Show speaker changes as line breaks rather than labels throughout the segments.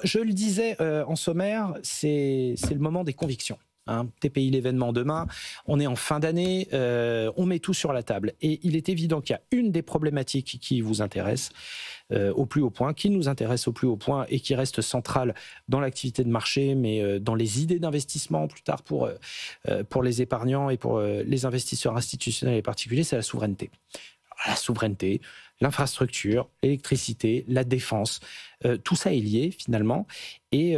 Je le disais en sommaire, c'est le moment des convictions. Hein. TPI l'événement demain, on est en fin d'année, on met tout sur la table. Et il est évident qu'il y a une des problématiques qui vous intéresse au plus haut point, qui nous intéresse au plus haut point et qui reste centrale dans l'activité de marché, mais dans les idées d'investissement plus tard pour les épargnants et pour les investisseurs institutionnels et particuliers, c'est la souveraineté. La souveraineté, l'infrastructure, l'électricité, la défense, tout ça est lié finalement et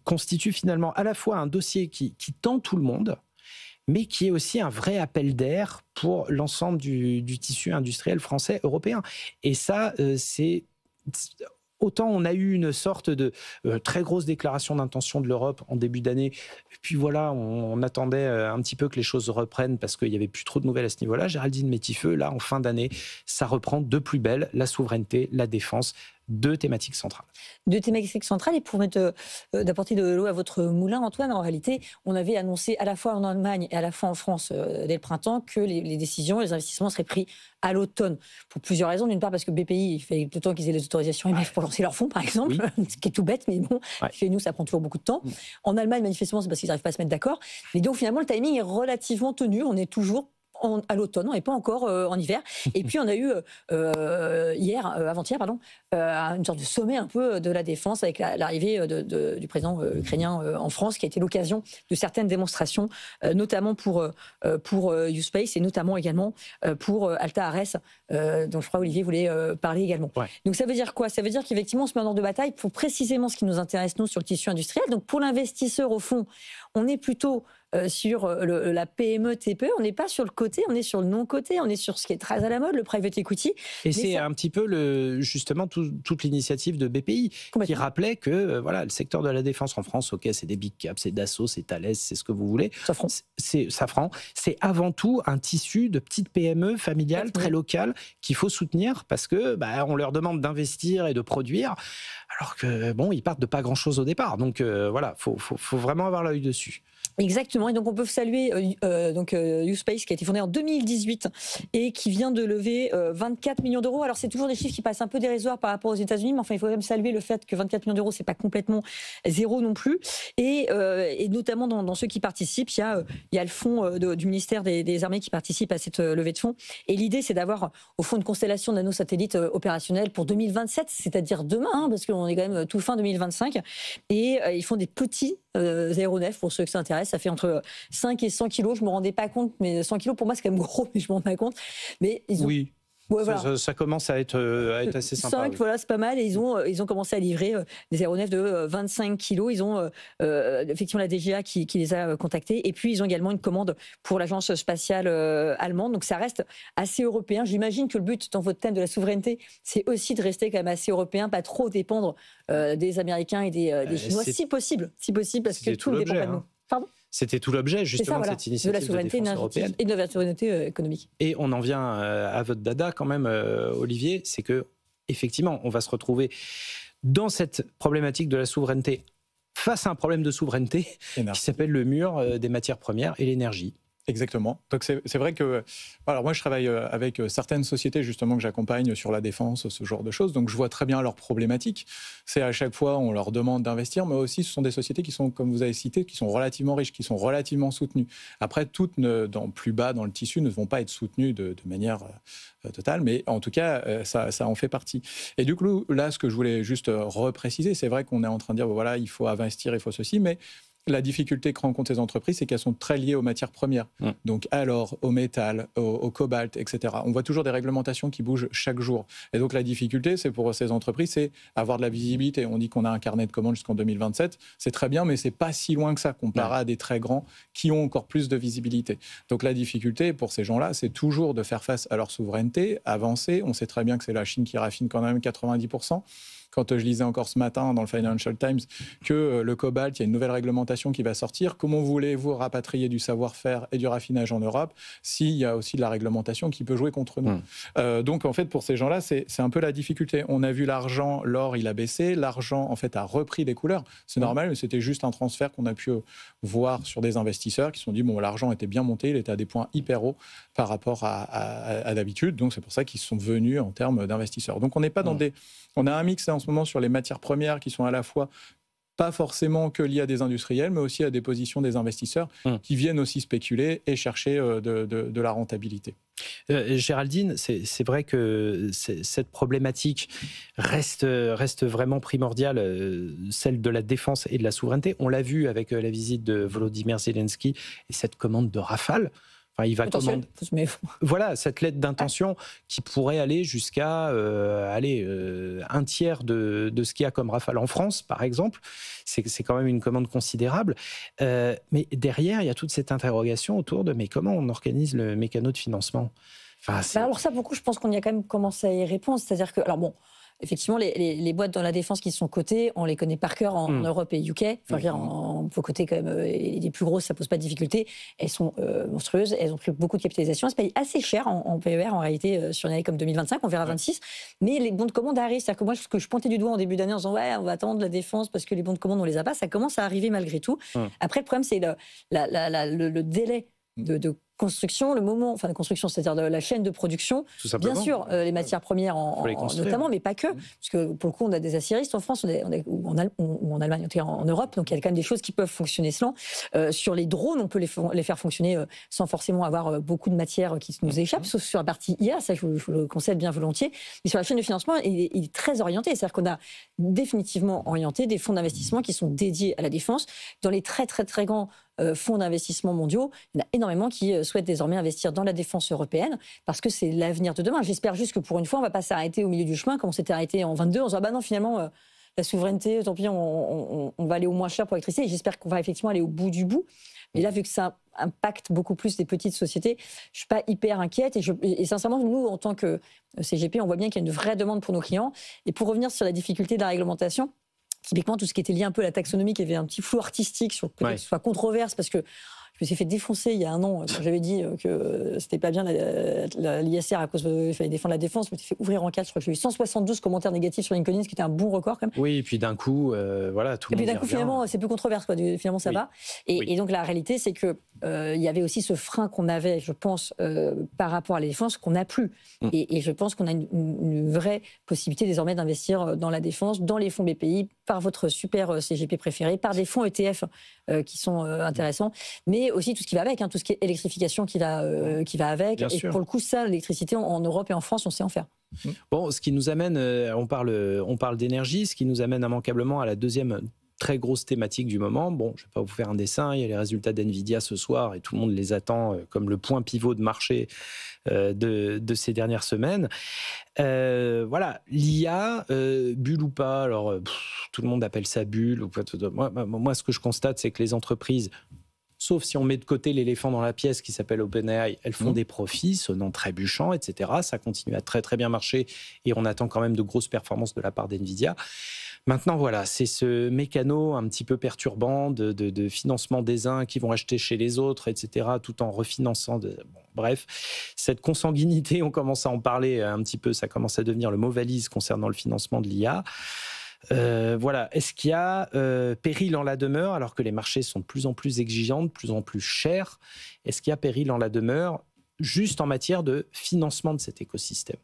constitue finalement à la fois un dossier qui tend tout le monde, mais qui est aussi un vrai appel d'air pour l'ensemble du tissu industriel français, européen. Et ça, c'est... Autant on a eu une sorte de très grosse déclaration d'intention de l'Europe en début d'année, et puis voilà, on attendait un petit peu que les choses reprennent parce qu'il n'y avait plus trop de nouvelles à ce niveau-là. Géraldine Métifeux, là, en fin d'année, ça reprend de plus belle la souveraineté, la défense, deux thématiques centrales.
Deux thématiques centrales, et pour d'apporter de l'eau à votre moulin, Antoine, en réalité, on avait annoncé à la fois en Allemagne et à la fois en France dès le printemps que les décisions, les investissements seraient pris à l'automne, pour plusieurs raisons. D'une part, parce que BPI, il fait le temps qu'ils aient les autorisations IMF pour lancer leur fonds, par exemple, oui. Ce qui est tout bête, mais bon, chez nous, ça prend toujours beaucoup de temps. En Allemagne, manifestement, c'est parce qu'ils n'arrivent pas à se mettre d'accord. Mais donc, finalement, le timing est relativement tenu. On est toujours à l'automne, on n'est pas encore en hiver. Et puis on a eu avant-hier, une sorte de sommet un peu de la défense avec l'arrivée du président ukrainien en France, qui a été l'occasion de certaines démonstrations, notamment pour U-Space et notamment également pour Alta Ares, dont je crois Olivier voulait parler également. Ouais. Donc ça veut dire quoi? Ça veut dire qu'effectivement on se met en ordre de bataille pour précisément ce qui nous intéresse nous sur le tissu industriel. Donc pour l'investisseur, au fond, on est plutôt sur la PME, TPE, on n'est pas sur le côté, on est sur le non-côté, on est sur ce qui est très à la mode, le private equity.
Et c'est un petit peu justement toute l'initiative de BPI qui rappelait que voilà, le secteur de la défense en France, ok, c'est des big caps, c'est Dassault, c'est Thales, c'est ce que vous voulez. Safran. C'est avant tout un tissu de petites PME familiales, très locales, qu'il faut soutenir parce que on leur demande d'investir et de produire, alors que bon, ils partent de pas grand-chose au départ. Donc voilà, faut vraiment avoir l'œil dessus.
Exactement, et donc on peut saluer U-Space qui a été fondé en 2018 et qui vient de lever 24 millions d'euros. Alors c'est toujours des chiffres qui passent un peu dérisoires par rapport aux États-Unis, mais enfin il faut quand même saluer le fait que 24 millions d'euros c'est pas complètement zéro non plus. Et notamment dans ceux qui participent, il y a le fonds du ministère des Armées qui participe à cette levée de fonds. Et l'idée c'est d'avoir au fond une constellation de nanosatellites opérationnels pour 2027, c'est-à-dire demain, hein, parce qu'on est quand même tout fin 2025. Et ils font des petits aéronefs pour ceux que ça intéresse. Ça fait entre 5 et 100 kilos. Je ne me rendais pas compte, mais 100 kilos, pour moi, c'est quand même gros, mais je ne me rends pas compte. Mais ils ont...
Oui. Ouais, voilà. Ça commence à être assez sympa.
5, oui. Voilà, c'est pas mal. Et ils ont commencé à livrer des aéronefs de 25 kilos. Ils ont effectivement la DGA qui les a contactés. Et puis, ils ont également une commande pour l'agence spatiale allemande. Donc, ça reste assez européen. J'imagine que le but dans votre thème de la souveraineté, c'est aussi de rester quand même assez européen, pas trop dépendre des Américains et des Chinois, si possible, parce que tout ne dépend pas de nous. Pardon ?
C'était tout l'objet, justement, de cette initiative
de la souveraineté
de défense européenne.
Et de la souveraineté économique.
Et on en vient à votre dada, quand même, Olivier, c'est que, effectivement, on va se retrouver dans cette problématique de la souveraineté face à un problème de souveraineté qui s'appelle le mur des matières premières et l'énergie.
Exactement. Donc c'est vrai que alors moi je travaille avec certaines sociétés justement que j'accompagne sur la défense, ce genre de choses. Donc je vois très bien leurs problématiques. C'est à chaque fois on leur demande d'investir, mais aussi ce sont des sociétés qui sont, comme vous avez cité, qui sont relativement riches, qui sont relativement soutenues. Après toutes plus bas dans le tissu ne vont pas être soutenues de manière totale, mais en tout cas ça en fait partie. Et du coup là ce que je voulais juste repréciser, c'est vrai qu'on est en train de dire voilà il faut investir, il faut ceci, mais la difficulté que rencontrent ces entreprises, c'est qu'elles sont très liées aux matières premières. Donc à l'or, au métal, au cobalt, etc. On voit toujours des réglementations qui bougent chaque jour. Et donc la difficulté, c'est pour ces entreprises, c'est avoir de la visibilité. On dit qu'on a un carnet de commandes jusqu'en 2027. C'est très bien, mais c'est pas si loin que ça comparé à des très grands qui ont encore plus de visibilité. Donc la difficulté pour ces gens-là, c'est toujours de faire face à leur souveraineté, avancer. On sait très bien que c'est la Chine qui raffine quand même 90%. Quand je lisais encore ce matin dans le Financial Times que le cobalt, il y a une nouvelle réglementation qui va sortir. Comment voulez-vous rapatrier du savoir-faire et du raffinage en Europe s'il y a aussi de la réglementation qui peut jouer contre nous Donc, en fait, pour ces gens-là, c'est un peu la difficulté. On a vu l'argent, l'or, il a baissé. L'argent, en fait, a repris des couleurs. C'est normal, mais c'était juste un transfert qu'on a pu voir sur des investisseurs qui se sont dit, bon, l'argent était bien monté, il était à des points hyper hauts par rapport à d'habitude. Donc, c'est pour ça qu'ils sont venus en termes d'investisseurs. Donc, on n'est pas dans des... On a un mix en ce moment sur les matières premières qui sont à la fois pas forcément que liées à des industriels, mais aussi à des positions des investisseurs qui viennent aussi spéculer et chercher de la rentabilité.
Géraldine, c'est vrai que cette problématique reste vraiment primordiale, celle de la défense et de la souveraineté. On l'a vu avec la visite de Volodymyr Zelensky et cette commande de Rafale. Enfin, il va commander. Voilà, cette lettre d'intention qui pourrait aller jusqu'à un tiers de ce qu'il y a comme Rafale en France, par exemple. C'est quand même une commande considérable. Mais derrière, il y a toute cette interrogation autour de mais comment on organise le mécano de financement.
Alors ça, beaucoup, je pense qu'on y a quand même commencé à y répondre. C'est-à-dire que, alors bon, effectivement, les boîtes dans la défense qui sont cotées, on les connaît par cœur en Europe et UK. Enfin, on peut coter quand même les plus grosses, ça pose pas de difficulté. Elles sont monstrueuses, elles ont pris beaucoup de capitalisation. Elles se payent assez cher en PER en réalité sur une année comme 2025, on verra 26. Mais les bons de commande arrivent. C'est-à-dire que moi, ce que je pointais du doigt en début d'année en disant ouais, on va attendre la défense parce que les bons de commande on les a pas, ça commence à arriver malgré tout. Après, le problème c'est le délai de construction, le moment, enfin de construction, c'est-à-dire de la chaîne de production. Bien sûr, les matières premières notamment, mais pas que, parce que pour le coup, on a des aciéristes en France, ou en Allemagne, en Europe, donc il y a quand même des choses qui peuvent fonctionner selon. Sur les drones, on peut les faire fonctionner sans forcément avoir beaucoup de matières qui nous échappent, sauf sur la partie IA, ça je vous le concède bien volontiers. Mais sur la chaîne de financement, il est très orienté, c'est-à-dire qu'on a définitivement orienté des fonds d'investissement qui sont dédiés à la défense. Dans les très très très grands fonds d'investissement mondiaux, il y en a énormément qui souhaitent désormais investir dans la défense européenne parce que c'est l'avenir de demain. J'espère juste que pour une fois, on ne va pas s'arrêter au milieu du chemin comme on s'était arrêté en 22 en disant bah non, finalement, la souveraineté, tant pis, on va aller au moins cher pour l'électricité. Et j'espère qu'on va effectivement aller au bout du bout. Mais là, vu que ça impacte beaucoup plus des petites sociétés, je ne suis pas hyper inquiète. Et sincèrement, nous, en tant que CGP, on voit bien qu'il y a une vraie demande pour nos clients. Et pour revenir sur la difficulté de la réglementation, typiquement, tout ce qui était lié un peu à la taxonomie, qui avait un petit flou artistique sur peut-être que ce soit controverse, parce que je me suis fait défoncer il y a un an quand j'avais dit que c'était pas bien l'ISR à cause qu'il fallait défendre la défense. Je me suis fait ouvrir en quatre. Je crois que j'ai eu 172 commentaires négatifs sur LinkedIn, ce qui était un bon record quand même.
Oui, et puis d'un coup, voilà, tout le monde.
Et puis d'un coup, finalement, c'est plus controverse, quoi. Finalement, ça va. Et donc la réalité, c'est que il y avait aussi ce frein qu'on avait, je pense, par rapport à la défense, qu'on n'a plus. Et je pense qu'on a une vraie possibilité désormais d'investir dans la défense, dans les fonds BPI, par votre super CGP préféré, par des fonds ETF qui sont intéressants, mais aussi tout ce qui va avec, tout ce qui est électrification qui va avec.
Bien
et
sûr.
pour le coup, ça, l'électricité en Europe et en France, on sait en faire.
Bon, ce qui nous amène, on parle d'énergie, ce qui nous amène immanquablement à la deuxième très grosse thématique du moment. Bon, je ne vais pas vous faire un dessin, il y a les résultats d'NVIDIA ce soir et tout le monde les attend comme le point pivot de marché de ces dernières semaines. Voilà, l'IA, bulle ou pas, alors tout le monde appelle ça bulle. Moi, ce que je constate, c'est que les entreprises, sauf si on met de côté l'éléphant dans la pièce qui s'appelle OpenAI, elles font des profits, sonnant trébuchant, etc. Ça continue à très très bien marcher et on attend quand même de grosses performances de la part d'NVIDIA. Maintenant, voilà, c'est ce mécano un petit peu perturbant de financement des uns qui vont acheter chez les autres, etc., tout en refinançant. Bref, cette consanguinité, on commence à en parler un petit peu, ça commence à devenir le mot valise concernant le financement de l'IA. Voilà, est-ce qu'il y a péril en la demeure alors que les marchés sont de plus en plus exigeants, de plus en plus chers? Est-ce qu'il y a péril en la demeure juste en matière de financement de cet écosystème?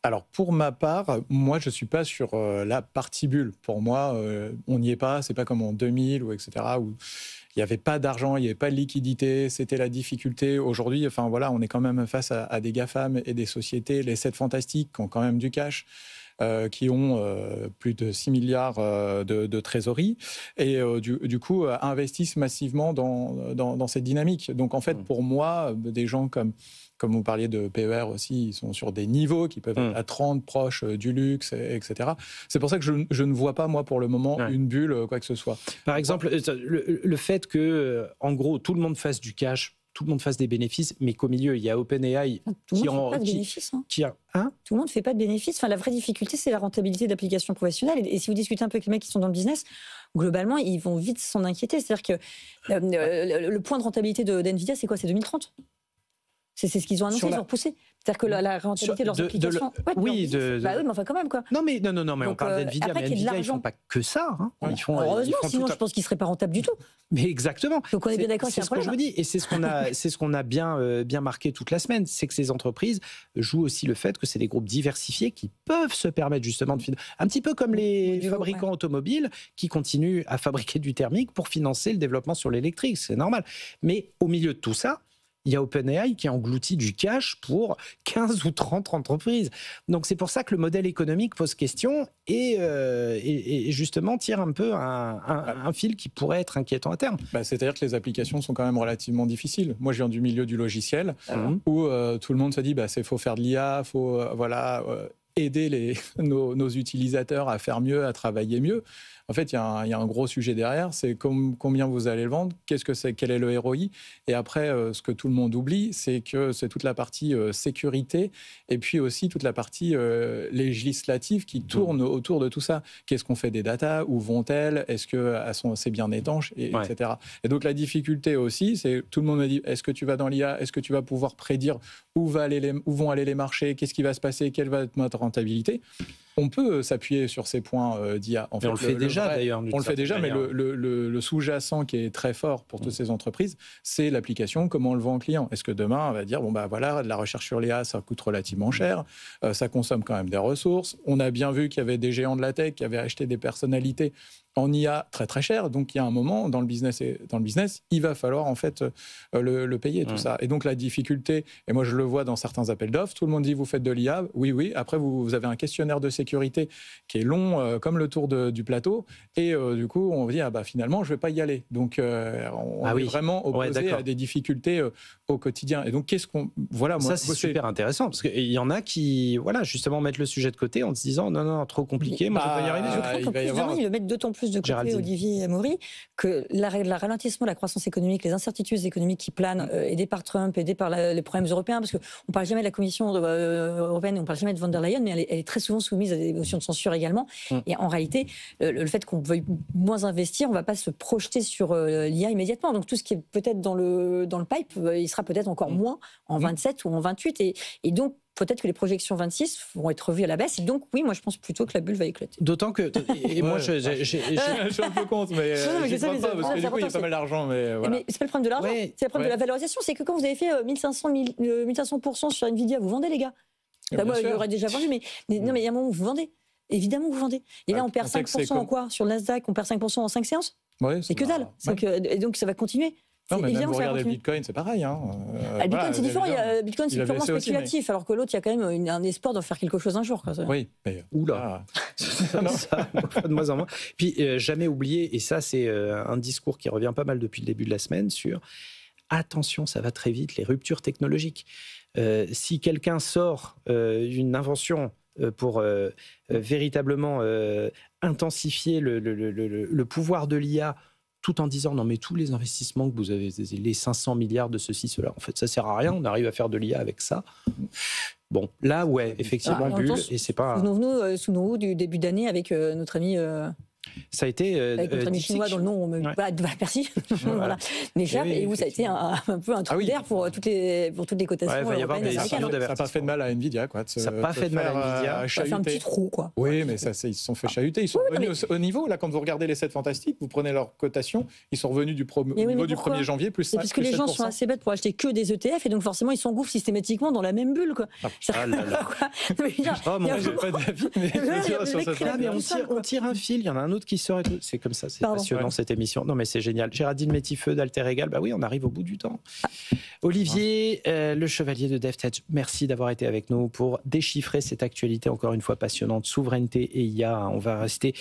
Alors, pour ma part, moi, je ne suis pas sur la partie bulle. Pour moi, on n'y est pas. Ce n'est pas comme en 2000, ou etc., où il n'y avait pas d'argent, il n'y avait pas de liquidité, c'était la difficulté. Aujourd'hui, enfin, voilà, on est quand même face à des GAFAM et des sociétés, les 7 fantastiques, qui ont quand même du cash, qui ont plus de 6 milliards de trésorerie, et du coup, investissent massivement dans cette dynamique. Donc, en fait, pour moi, des gens comme vous parliez de PER aussi, ils sont sur des niveaux qui peuvent être à 30, proches du luxe, etc. C'est pour ça que je ne vois pas, moi, pour le moment, une bulle, quoi que ce soit.
Par exemple, le fait que, en gros, tout le monde fasse du cash, tout le monde fasse des bénéfices, mais qu'au milieu, il y a OpenAI
tout le monde ne fait pas de bénéfices. Tout le monde ne fait pas de bénéfices. Enfin, la vraie difficulté, c'est la rentabilité d'applications professionnelles. Et si vous discutez un peu avec les mecs qui sont dans le business, globalement, ils vont vite s'en inquiéter. C'est-à-dire que le point de rentabilité d'NVIDIA, c'est quoi? C'est 2030. C'est ce qu'ils ont annoncé, ils ont repoussé. C'est-à-dire que la rentabilité de leurs applications...
oui,
bah oui, mais enfin quand même, quoi.
Non, mais on parle d'NVIDIA, mais NVIDIA, ils ne font pas que ça. Hein.
Heureusement, sinon je pense qu'ils ne seraient pas rentables du tout.
Mais exactement.
Donc on est bien d'accord qu'il y a un problème.
C'est ce que je vous dis, et c'est ce qu'on a bien marqué toute la semaine, c'est que ces entreprises jouent aussi le fait que c'est des groupes diversifiés qui peuvent se permettre justement de financer. Un petit peu comme les fabricants automobiles qui continuent à fabriquer du thermique pour financer le développement sur l'électrique, c'est normal. Mais au milieu de tout ça, il y a OpenAI qui engloutit du cash pour 15 ou 30 entreprises. Donc c'est pour ça que le modèle économique pose question et justement tire un peu un fil qui pourrait être inquiétant à terme.
C'est-à-dire que les applications sont quand même relativement difficiles. Moi, je viens du milieu du logiciel où tout le monde se dit faut faire de l'IA, faut aider nos utilisateurs à faire mieux, à travailler mieux. En fait, il y a un gros sujet derrière, c'est combien vous allez le vendre, quel est le ROI. Et après, ce que tout le monde oublie, c'est que c'est toute la partie sécurité et puis aussi toute la partie législative qui tourne autour de tout ça. Qu'est-ce qu'on fait des datas? Où vont-elles? Est-ce que c'est bien étanche, etc. Et donc la difficulté aussi, c'est tout le monde me dit, est-ce que tu vas dans l'IA? Est-ce que tu vas pouvoir prédire où vont aller les marchés? Qu'est-ce qui va se passer? Quelle va être notre rentabilité? On peut s'appuyer sur ces points d'IA. En fait,
on le fait déjà d'ailleurs.
On le fait déjà, mais le sous-jacent qui est très fort pour toutes ces entreprises, c'est l'application, comment on le vend au client. Est-ce que demain, on va dire, de la recherche sur l'IA, ça coûte relativement cher, ça consomme quand même des ressources. On a bien vu qu'il y avait des géants de la tech qui avaient acheté des personnalités en IA très très cher, donc il y a un moment dans le business, il va falloir en fait le payer tout ça. Et donc la difficulté, et moi je le vois dans certains appels d'offres, tout le monde dit vous faites de l'IA, oui, après vous avez un questionnaire de sécurité qui est long comme le tour du plateau, et du coup on dit finalement je vais pas y aller. Donc on est vraiment opposé à des difficultés au quotidien. Et donc
ça c'est super intéressant parce qu'il y en a qui justement mettent le sujet de côté en se disant non trop compliqué, moi je vais pas y arriver.
Je crois qu'ils le mettent d'autant plus de côté, Olivier Amaury, que le ralentissement de la croissance économique, les incertitudes économiques qui planent, aidées par Trump, aidées par les problèmes européens, parce qu'on ne parle jamais de la Commission européenne, on ne parle jamais de von der Leyen, mais elle est très souvent soumise à des motions de censure également. Et en réalité, le fait qu'on veuille moins investir, on ne va pas se projeter sur l'IA immédiatement. Donc tout ce qui est peut-être dans le pipe, il sera peut-être encore moins en 27 ou en 28. Et donc, peut-être que les projections 26 vont être revues à la baisse. Et donc, oui, moi, je pense plutôt que la bulle va éclater.
D'autant que... Et moi, je
suis un peu contre, mais je ne crois pas, parce que du coup, il y a pas mal d'argent. Mais
c'est pas le problème de l'argent, c'est le problème de la valorisation. C'est que quand vous avez fait 1500% sur NVIDIA, vous vendez, les gars. Moi, j'aurais déjà vendu, mais non, mais il y a un moment où vous vendez. Évidemment, vous vendez. Et là, on perd 5% en quoi? Sur le Nasdaq, on perd 5% en 5 séances? C'est que dalle. Et donc, ça va continuer.
Non, mais même vous regardez le Bitcoin, c'est pareil.
Le Bitcoin, c'est différent. Le Bitcoin, c'est purement spéculatif, alors que l'autre, il y a quand même un espoir d'en faire quelque chose un jour.
Oui, mais...
Oula ça, de moins en moins. Puis, jamais oublier, et ça, c'est un discours qui revient pas mal depuis le début de la semaine, sur attention, ça va très vite, les ruptures technologiques. Si quelqu'un sort une invention pour véritablement intensifier le pouvoir de l'IA, tout en disant non mais tous les investissements que vous avez, les 500 milliards de ceci, cela, en fait ça sert à rien, on arrive à faire de l'IA avec ça. Bon, là effectivement bulle, et c'est pas...
Souvenons-nous du début d'année avec notre ami...
Ça a été
avec notre ami chinois dont le nom merci m'échappe, et où ça a été un peu un trou d'air pour toutes les cotations européennes.
Ça n'a pas fait de mal à Nvidia, quoi.
Ça n'a pas fait de mal à Nvidia.
Ça fait un petit trou, quoi.
Oui, mais ils se sont fait chahuter. Ils sont revenus au niveau, là, quand vous regardez les 7 fantastiques, vous prenez leur cotation, ils sont revenus au niveau du 1er janvier, plus 5%.
C'est parce que les gens sont assez bêtes pour acheter que des ETF, et donc forcément ils s'engouffrent systématiquement dans la même bulle, quoi.
Moi, j'ai pas d'avis, mais
on tire un fil, il y en a un autre qui sort et tout. C'est comme ça, c'est passionnant cette émission. Non mais c'est génial. Géraldine Métifeux d'Alter Égal, oui, on arrive au bout du temps. Olivier, le chevalier de DevTech, merci d'avoir été avec nous pour déchiffrer cette actualité encore une fois passionnante. Souveraineté et IA, on va rester